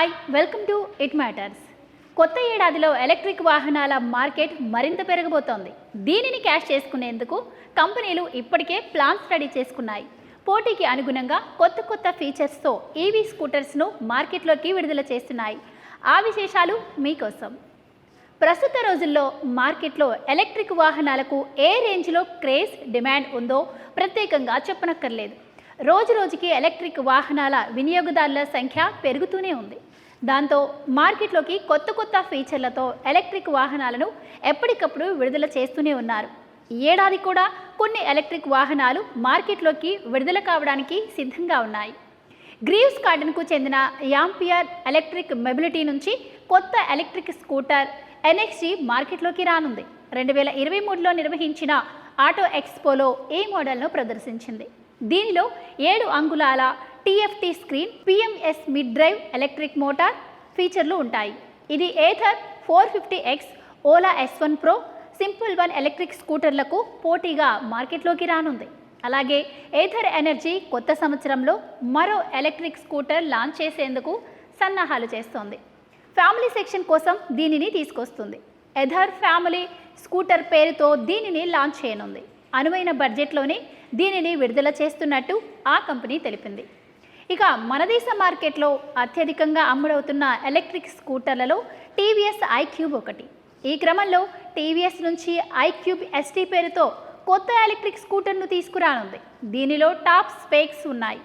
Hi welcome to it matters. కొత్త ఏడాదిలో electric వాహనాల మార్కెట్ మరింత పెరగబోతోంది. దీనిని క్యాష్ చేసుకునేందుకు కంపెనీలు ఇప్పటికే ప్లాన్స్ రెడీ చేసుకున్నాయి. పోటీకి అనుగుణంగా కొత్త ఫీచర్స్తో ఈవీ స్కూటర్స్ను మార్కెట్లోకి విడుదల చేస్తున్నాయి. ఆ విశేషాలు మీకోసం. ప్రస్తుత రోజుల్లో మార్కెట్లో ఎలక్ట్రిక్ వాహనాలకు ఏ రేంజ్లో క్రేజ్ డిమాండ్ ఉందో ప్రత్యేకంగా చెప్పనక్కర్లేదు. రోజుకి ఎలక్ట్రిక్ వాహనాల వినియోగదారుల సంఖ్య పెరుగుతూనే ఉంది. దాంతో మార్కెట్లోకి కొత్త ఫీచర్లతో ఎలక్ట్రిక్ వాహనాలను ఎప్పటికప్పుడు విడుదల చేస్తూనే ఉన్నారు. ఈ ఏడాది కూడా కొన్ని ఎలక్ట్రిక్ వాహనాలు మార్కెట్లోకి విడుదల కావడానికి సిద్ధంగా ఉన్నాయి. గ్రీవ్స్ గార్డెన్కు చెందిన యాంపియర్ ఎలక్ట్రిక్ మొబిలిటీ నుంచి కొత్త ఎలక్ట్రిక్ స్కూటర్ ఎన్ఎక్స్జీ మార్కెట్లోకి రానుంది. 2023లో నిర్వహించిన ఆటో ఎక్స్పోలో ఈ మోడల్ను ప్రదర్శించింది. దీనిలో 7 అంగుళాల TFT screen, PMS mid drive electric motor ఫీచర్లు ఉంటాయి. ఇది Ather 450X, Ola S1 Pro, simple one electric స్కూటర్లకు పోటీగా మార్కెట్లోకి రానుంది. అలాగే ఏథర్ ఎనర్జీ కొత్త సంవత్సరంలో మరో ఎలక్ట్రిక్ స్కూటర్ లాంచ్ చేసేందుకు సన్నాహాలు చేస్తోంది. ఫ్యామిలీ సెక్షన్ కోసం దీనిని తీసుకొస్తుంది. ఏథర్ ఫ్యామిలీ స్కూటర్ పేరుతో దీనిని లాంచ్ చేయనుంది. అనువైన బడ్జెట్లోనే దీనిని విడుదల చేస్తున్నట్టు ఆ కంపెనీ తెలిపింది. ఇక మన దేశ మార్కెట్లో అత్యధికంగా అమ్ముడవుతున్న ఎలక్ట్రిక్ స్కూటర్లలో టీవీఎస్ ఐక్యూబ్ ఒకటి. ఈ క్రమంలో టీవీఎస్ నుంచి ఐక్యూబ్ ఎస్టీ పేరుతో కొత్త ఎలక్ట్రిక్ స్కూటర్ను తీసుకురానుంది. దీనిలో టాప్ స్పెక్స్ ఉన్నాయి.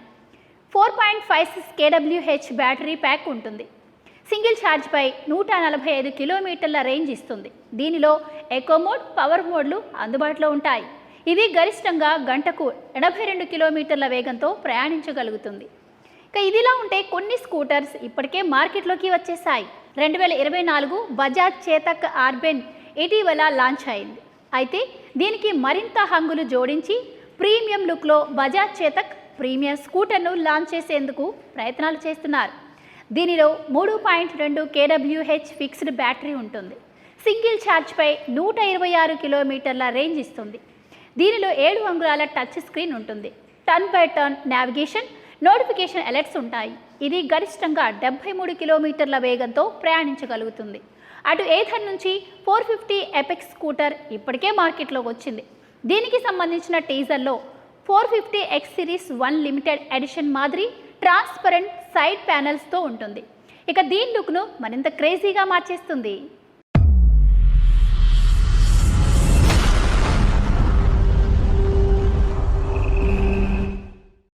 4.56 kWh బ్యాటరీ ప్యాక్ ఉంటుంది. సింగిల్ ఛార్జ్పై 145 కిలోమీటర్ల రేంజ్ ఇస్తుంది. దీనిలో ఎకో మోడ్, పవర్ మోడ్లు అందుబాటులో ఉంటాయి. ఇది గరిష్టంగా గంటకు 82 కిలోమీటర్ల వేగంతో ప్రయాణించగలుగుతుంది. ఇక ఇదిలా ఉంటే కొన్ని స్కూటర్స్ ఇప్పటికే మార్కెట్లోకి వచ్చేసాయి. 2024 బజాజ్ చేతక్ ఆర్బెన్ ఇటీవల లాంచ్ అయింది. అయితే దీనికి మరింత హంగులు జోడించి ప్రీమియం లుక్లో బజాజ్ చేతక్ ప్రీమియం స్కూటర్ను లాంచ్ చేసేందుకు ప్రయత్నాలు చేస్తున్నారు. దీనిలో 3.2 kWh ఫిక్స్డ్ బ్యాటరీ ఉంటుంది. సింగిల్ ఛార్జ్పై 126 కిలోమీటర్ల రేంజ్ ఇస్తుంది. దీనిలో 7 అంగుళాల టచ్ స్క్రీన్ ఉంటుంది. Turn by turn navigation, notification alerts ఉంటాయి. ఇది గరిష్టంగా 73 కిలోమీటర్ల వేగంతో ప్రయాణించగలుగుతుంది. అటు ఏథర్ నుంచి 450 ఎపెక్స్ స్కూటర్ ఇప్పటికే మార్కెట్లోకి వచ్చింది. దీనికి సంబంధించిన టీజర్లో 450X సిరీస్ 1 లిమిటెడ్ ఎడిషన్ మాదిరి ట్రాన్స్పరెంట్ సైడ్ ప్యానెల్స్తో ఉంటుంది. ఇక దీని లుక్ను మరింత క్రేజీగా మార్చేస్తుంది.